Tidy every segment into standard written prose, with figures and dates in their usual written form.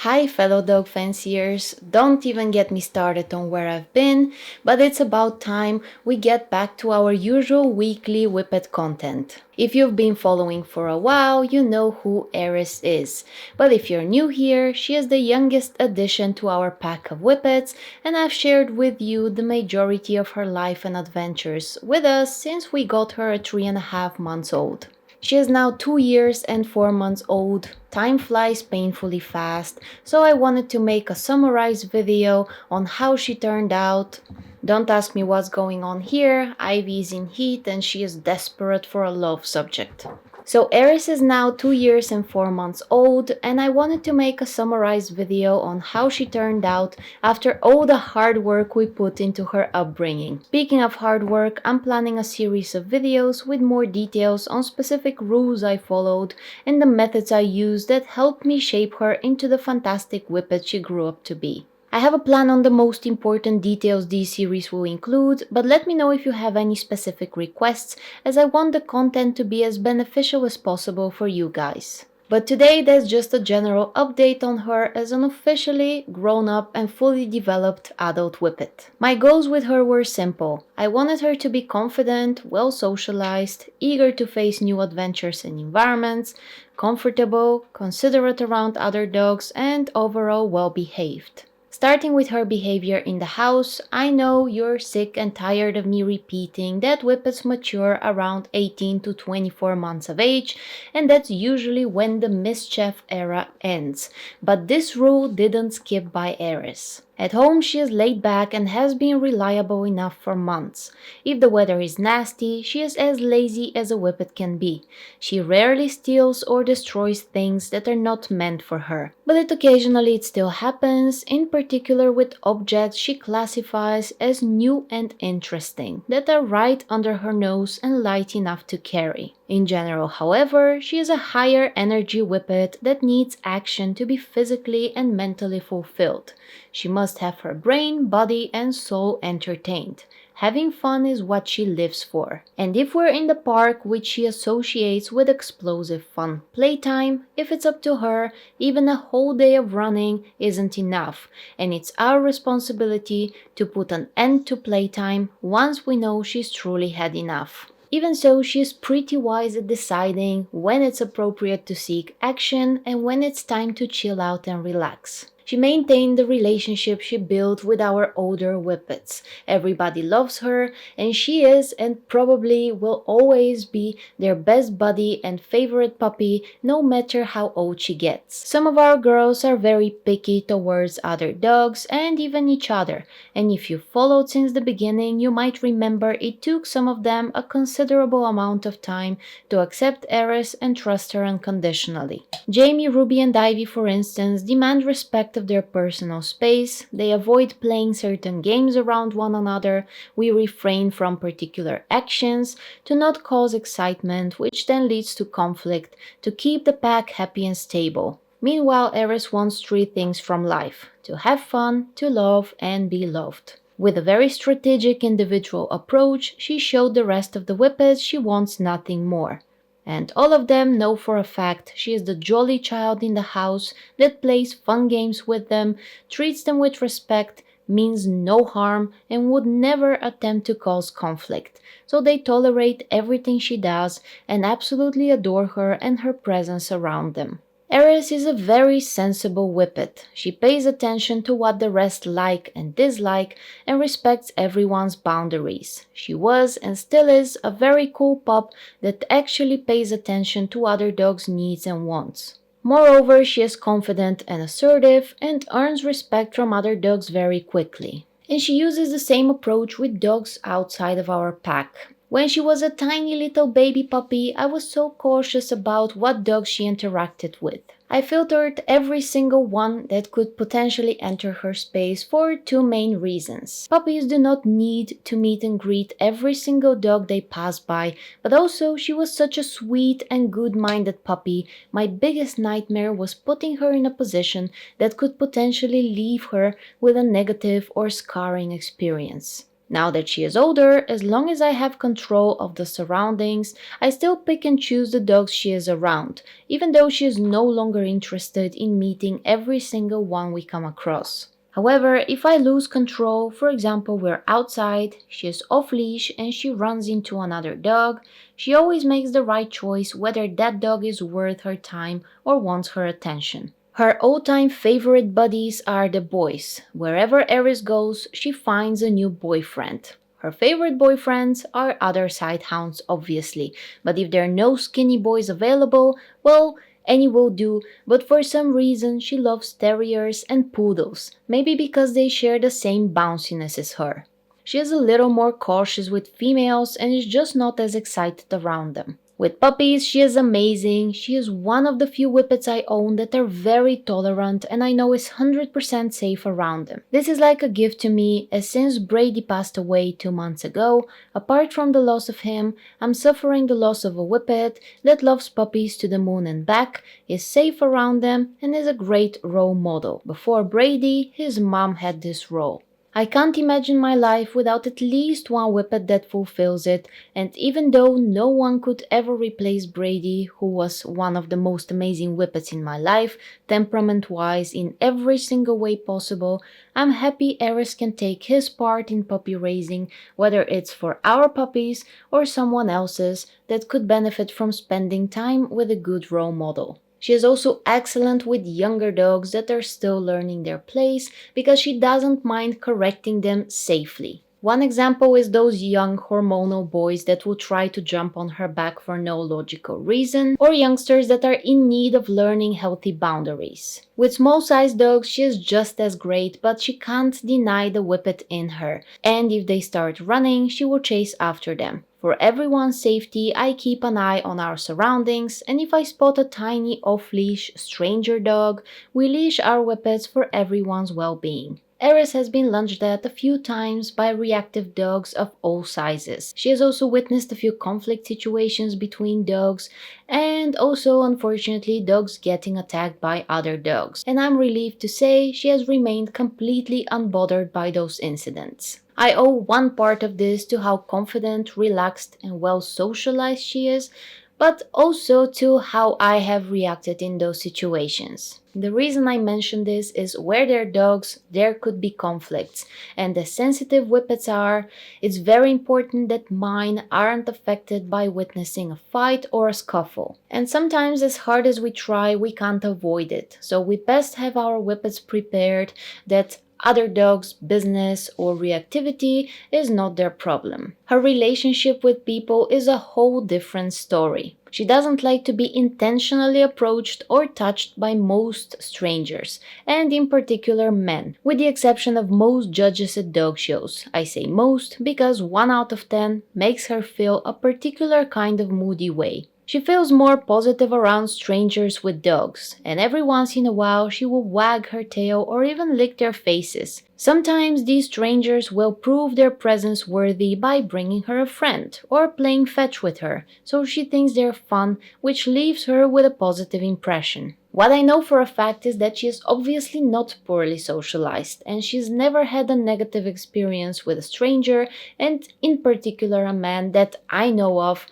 Hi fellow dog fanciers, don't even get me started on where I've been, but it's about time we get back to our usual weekly Whippet content. If you've been following for a while, you know who Eris is, but if you're new here, she is the youngest addition to our pack of Whippets, and I've shared with you the majority of her life and adventures with us since we got her at 3.5 months old. She is now 2 years and 4 months old. Time flies painfully fast, so I wanted to make a summarized video on how she turned out. Don't ask me what's going on here, Ivy's in heat and she is desperate for a love subject. So Eris is now 2 years and 4 months old, and I wanted to make a summarized video on how she turned out after all the hard work we put into her upbringing. Speaking of hard work, I'm planning a series of videos with more details on specific rules I followed and the methods I used that helped me shape her into the fantastic whippet she grew up to be. I have a plan on the most important details this series will include, but let me know if you have any specific requests, as I want the content to be as beneficial as possible for you guys. But today that's just a general update on her as an officially grown-up and fully developed adult whippet. My goals with her were simple. I wanted her to be confident, well socialized, eager to face new adventures and environments, comfortable, considerate around other dogs, and overall well behaved. Starting with her behavior in the house, I know you're sick and tired of me repeating that whippets mature around 18 to 24 months of age, and that's usually when the mischief era ends. But this rule didn't skip by Eris. At home she is laid back and has been reliable enough for months. If the weather is nasty, she is as lazy as a whippet can be. She rarely steals or destroys things that are not meant for her. But occasionally it still happens, in particular with objects she classifies as new and interesting, that are right under her nose and light enough to carry. In general, however, she is a higher energy whippet that needs action to be physically and mentally fulfilled. She must have her brain, body, and soul entertained. Having fun is what she lives for. And if we're in the park, which she associates with explosive fun playtime, if it's up to her, even a whole day of running isn't enough. And it's our responsibility to put an end to playtime once we know she's truly had enough. Even so, she is pretty wise at deciding when it's appropriate to seek action and when it's time to chill out and relax. She maintained the relationship she built with our older whippets. Everybody loves her, and she is and probably will always be their best buddy and favorite puppy, no matter how old she gets. Some of our girls are very picky towards other dogs and even each other, and if you followed since the beginning, you might remember it took some of them a considerable amount of time to accept Eris and trust her unconditionally. Jamie, Ruby, and Ivy, for instance, demand respect of their personal space. They avoid playing certain games around one another. We refrain from particular actions to not cause excitement, which then leads to conflict, to keep the pack happy and stable. Meanwhile, Eris wants 3 things from life: to have fun, to love, and be loved. With a very strategic individual approach, she showed the rest of the whippets she wants nothing more. And all of them know for a fact she is the jolly child in the house that plays fun games with them, treats them with respect, means no harm, and would never attempt to cause conflict. So they tolerate everything she does and absolutely adore her and her presence around them. Eris is a very sensible whippet. She pays attention to what the rest like and dislike and respects everyone's boundaries. She was and still is a very cool pup that actually pays attention to other dogs' needs and wants. Moreover, she is confident and assertive and earns respect from other dogs very quickly. And she uses the same approach with dogs outside of our pack. When she was a tiny little baby puppy, I was so cautious about what dogs she interacted with. I filtered every single one that could potentially enter her space for 2 main reasons. Puppies do not need to meet and greet every single dog they pass by, but also she was such a sweet and good-minded puppy. My biggest nightmare was putting her in a position that could potentially leave her with a negative or scarring experience. Now that she is older, as long as I have control of the surroundings, I still pick and choose the dogs she is around, even though she is no longer interested in meeting every single one we come across. However, if I lose control, for example, we're outside, she is off leash and she runs into another dog, she always makes the right choice whether that dog is worth her time or wants her attention. Her all-time favorite buddies are the boys. Wherever Eris goes, she finds a new boyfriend. Her favorite boyfriends are other sighthounds, obviously, but if there are no skinny boys available, well, any will do, but for some reason she loves terriers and poodles, maybe because they share the same bounciness as her. She is a little more cautious with females and is just not as excited around them. With puppies, she is amazing. She is one of the few whippets I own that are very tolerant and I know is 100% safe around them. This is like a gift to me, as since Brady passed away 2 months ago, apart from the loss of him, I'm suffering the loss of a whippet that loves puppies to the moon and back, is safe around them, and is a great role model. Before Brady, his mom had this role. I can't imagine my life without at least one whippet that fulfills it, and even though no one could ever replace Brady, who was one of the most amazing whippets in my life, temperament-wise in every single way possible, I'm happy Eris can take his part in puppy raising, whether it's for our puppies or someone else's that could benefit from spending time with a good role model. She is also excellent with younger dogs that are still learning their place because she doesn't mind correcting them safely. One example is those young hormonal boys that will try to jump on her back for no logical reason, or youngsters that are in need of learning healthy boundaries. With small-sized dogs, she is just as great, but she can't deny the whippet in her, and if they start running, she will chase after them. For everyone's safety, I keep an eye on our surroundings, and if I spot a tiny off-leash stranger dog, we leash our whippets for everyone's well-being. Eris has been lunged at a few times by reactive dogs of all sizes. She has also witnessed a few conflict situations between dogs and also, unfortunately, dogs getting attacked by other dogs. And I'm relieved to say she has remained completely unbothered by those incidents. I owe one part of this to how confident, relaxed, and well socialized she is, but also to how I have reacted in those situations. The reason I mention this is where there are dogs, there could be conflicts, and as sensitive whippets are, it's very important that mine aren't affected by witnessing a fight or a scuffle. And sometimes, as hard as we try, we can't avoid it, so we best have our whippets prepared that other dogs' business or reactivity is not their problem. Her relationship with people is a whole different story. She doesn't like to be intentionally approached or touched by most strangers, and in particular men, with the exception of most judges at dog shows. I say most because 1 out of 10 makes her feel a particular kind of moody way. She feels more positive around strangers with dogs, and every once in a while she will wag her tail or even lick their faces. Sometimes these strangers will prove their presence worthy by bringing her a friend or playing fetch with her, so she thinks they're fun, which leaves her with a positive impression. What I know for a fact is that she is obviously not poorly socialized, and she's never had a negative experience with a stranger, and in particular a man that I know of,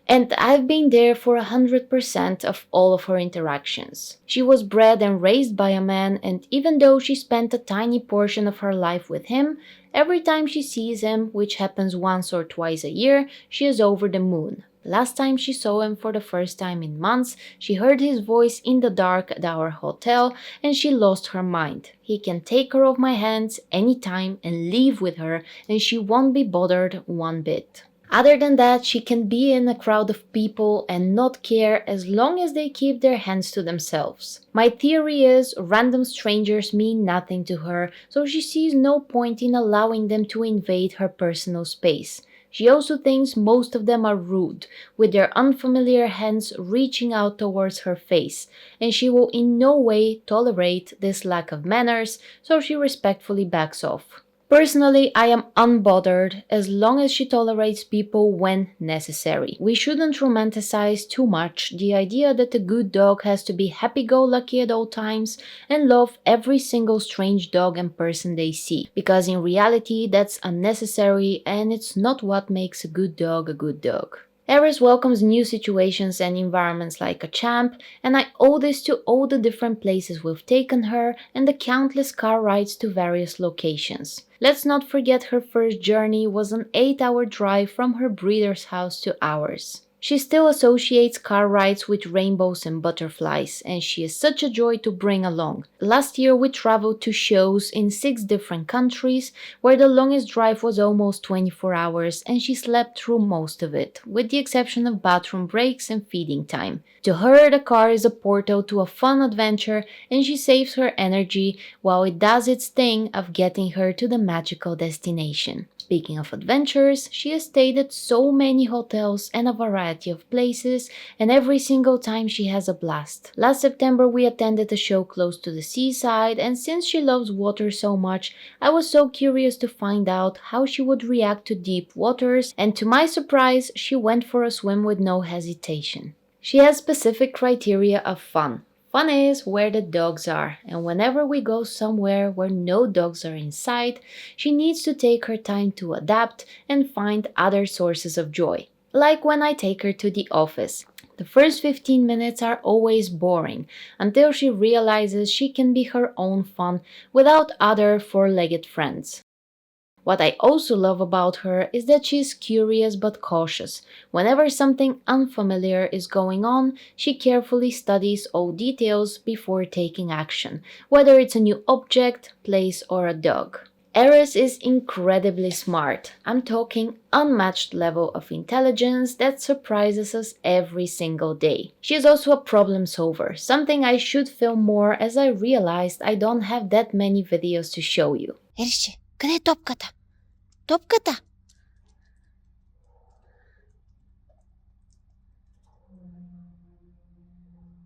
and I've been there for 100% of all of her interactions. She was bred and raised by a man, and even though she spent a tiny portion of her life with him, every time she sees him, which happens once or twice a year, she is over the moon. Last time she saw him for the first time in months, she heard his voice in the dark at our hotel and she lost her mind. He can take her off my hands anytime and leave with her, and she won't be bothered one bit. Other than that, she can be in a crowd of people and not care as long as they keep their hands to themselves. My theory is random strangers mean nothing to her, so she sees no point in allowing them to invade her personal space. She also thinks most of them are rude, with their unfamiliar hands reaching out towards her face, and she will in no way tolerate this lack of manners, so she respectfully backs off. Personally, I am unbothered as long as she tolerates people when necessary. We shouldn't romanticize too much the idea that a good dog has to be happy go lucky at all times and love every single strange dog and person they see, because in reality, that's unnecessary and it's not what makes a good dog a good dog. Eris welcomes new situations and environments like a champ, and I owe this to all the different places we've taken her and the countless car rides to various locations. Let's not forget her first journey was an 8-hour drive from her breeder's house to ours. She still associates car rides with rainbows and butterflies, and she is such a joy to bring along. Last year we traveled to shows in 6 different countries, where the longest drive was almost 24 hours, and she slept through most of it, with the exception of bathroom breaks and feeding time. To her, the car is a portal to a fun adventure, and she saves her energy while it does its thing of getting her to the magical destination. Speaking of adventures, she has stayed at so many hotels and a variety of places, and every single time she has a blast. Last September we attended a show close to the seaside, and since she loves water so much, I was so curious to find out how she would react to deep waters, and to my surprise, she went for a swim with no hesitation. She has specific criteria of fun. Fun is where the dogs are, and whenever we go somewhere where no dogs are in sight, she needs to take her time to adapt and find other sources of joy. Like when I take her to the office. The first 15 minutes are always boring until she realizes she can be her own fun without other four-legged friends. What I also love about her is that she is curious but cautious. Whenever something unfamiliar is going on, she carefully studies all details before taking action, whether it's a new object, place, or a dog. Eris is incredibly smart. I'm talking unmatched level of intelligence that surprises us every single day. She is also a problem solver, something I should film more as I realized I don't have that many videos to show you. Ерişçi, къде е топката? Топката!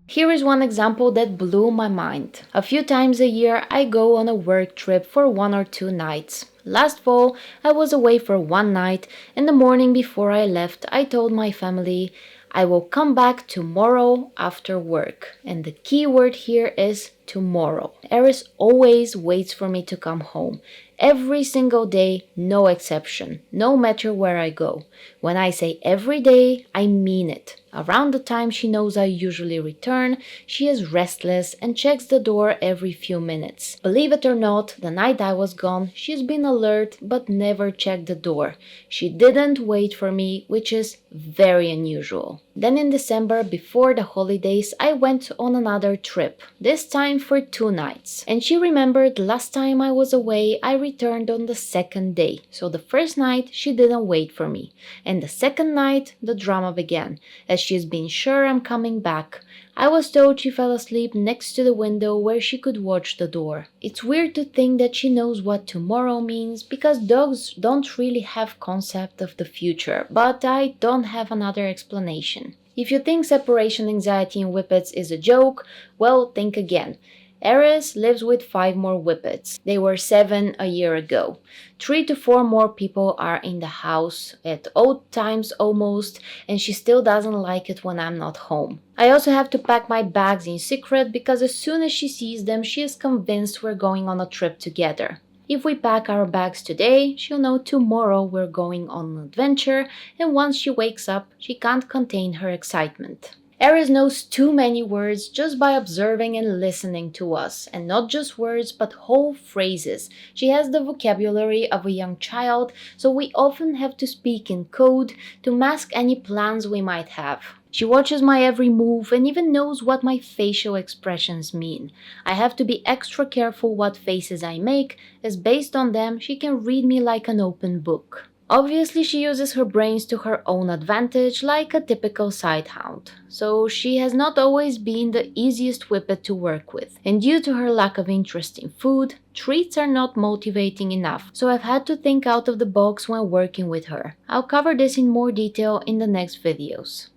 Here is one example that blew my mind. A few times a year I go on a work trip for 1 or 2 nights. Last fall I was away for one night, and the morning before I left I told my family I will come back tomorrow after work. And the key word here is tomorrow. Eris always waits for me to come home. Every single day, no exception, no matter where I go. When I say every day, I mean it. Around the time she knows I usually return, she is restless and checks the door every few minutes. Believe it or not, the night I was gone, she's been alert but never checked the door. She didn't wait for me, which is very unusual. Then in December, before the holidays, I went on another trip, this time for 2 nights. And she remembered last time I was away, I returned on the second day. So the first night, she didn't wait for me. And the second night, the drama began, as she's been sure I'm coming back. I was told she fell asleep next to the window where she could watch the door. It's weird to think that she knows what tomorrow means, because dogs don't really have concept of the future, but I don't have another explanation. If you think separation anxiety in whippets is a joke, well, think again. Eris lives with 5 more whippets. They were 7 a year ago. 3 to 4 more people are in the house at all times almost, and she still doesn't like it when I'm not home. I also have to pack my bags in secret because as soon as she sees them, she is convinced we're going on a trip together. If we pack our bags today, she'll know tomorrow we're going on an adventure, and once she wakes up, she can't contain her excitement. Eris knows too many words just by observing and listening to us, and not just words but whole phrases. She has the vocabulary of a young child, so we often have to speak in code to mask any plans we might have. She watches my every move and even knows what my facial expressions mean. I have to be extra careful what faces I make, as based on them she can read me like an open book. Obviously, she uses her brains to her own advantage like a typical sighthound, so she has not always been the easiest whippet to work with. And due to her lack of interest in food, treats are not motivating enough, so I've had to think out of the box when working with her. I'll cover this in more detail in the next videos.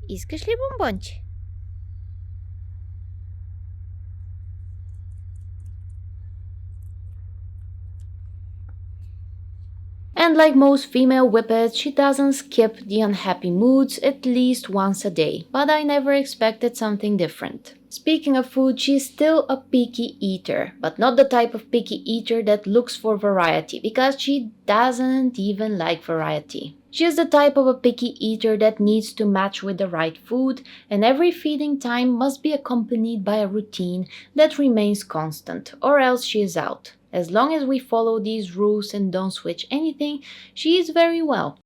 Искаш ли бомбонче? And like most female whippets, she doesn't skip the unhappy moods at least once a day, but I never expected something different. Speaking of food, she's still a picky eater, but not the type of picky eater that looks for variety, because she doesn't even like variety. She's the type of a picky eater that needs to match with the right food, and every feeding time must be accompanied by a routine that remains constant, or else she is out. As long as we follow these rules and don't switch anything, she is very well.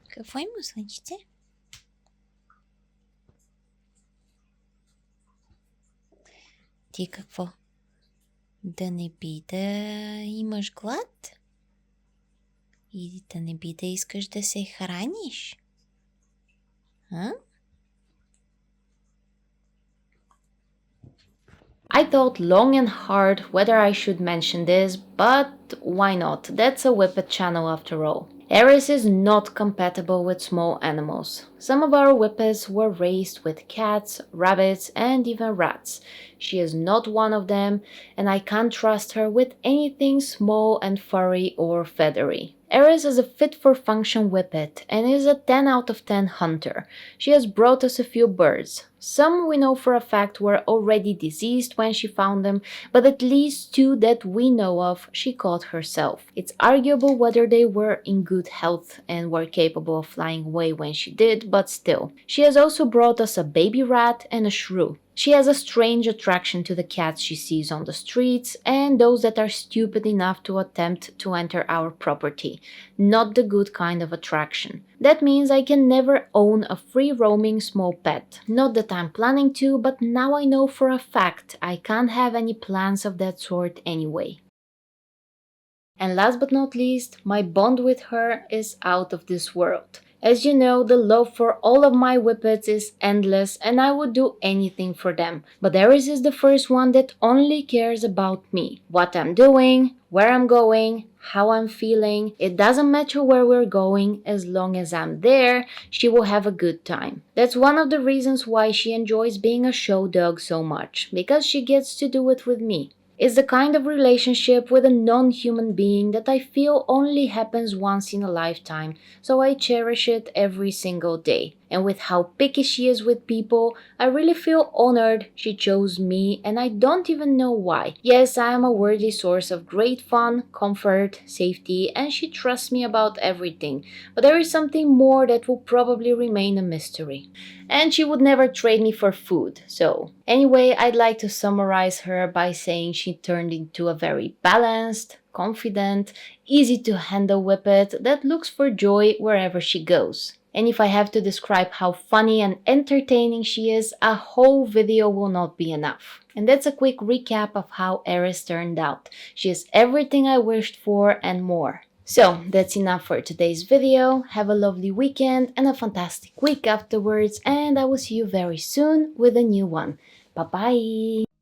Какво има, слънчице? Ти какво? Да не би да имаш глад? И да не би да искаш да се храниш? А? I thought long and hard whether I should mention this, but why not? That's a Whippet channel after all. Eris is not compatible with small animals. Some of our Whippets were raised with cats, rabbits, and even rats. She is not one of them, and I can't trust her with anything small and furry or feathery. Eris is a fit-for-function Whippet and is a 10 out of 10 hunter. She has brought us a few birds. Some we know for a fact were already deceased when she found them, but at least 2 that we know of she caught herself. It's arguable whether they were in good health and were capable of flying away when she did, but still. She has also brought us a baby rat and a shrew. She has a strange attraction to the cats she sees on the streets and those that are stupid enough to attempt to enter our property. Not the good kind of attraction. That means I can never own a free-roaming small pet. Not that I'm planning to, but now I know for a fact I can't have any plans of that sort anyway. And last but not least, my bond with her is out of this world. As you know, the love for all of my whippets is endless and I would do anything for them. But Eris is the first one that only cares about me. What I'm doing, where I'm going, how I'm feeling. It doesn't matter where we're going, as long as I'm there, she will have a good time. That's one of the reasons why she enjoys being a show dog so much, because she gets to do it with me. It's the kind of relationship with a non-human being that I feel only happens once in a lifetime, so I cherish it every single day. And with how picky she is with people, I really feel honored she chose me and I don't even know why. Yes, I am a worthy source of great fun, comfort, safety, and she trusts me about everything. But there is something more that will probably remain a mystery. And she would never trade me for food. So, anyway, I'd like to summarize her by saying she turned into a very balanced, confident, easy to handle whippet that looks for joy wherever she goes. And if I have to describe how funny and entertaining she is, a whole video will not be enough. And that's a quick recap of how Eris turned out. She is everything I wished for and more. So, that's enough for today's video. Have a lovely weekend and a fantastic week afterwards, and I will see you very soon with a new one. Bye bye!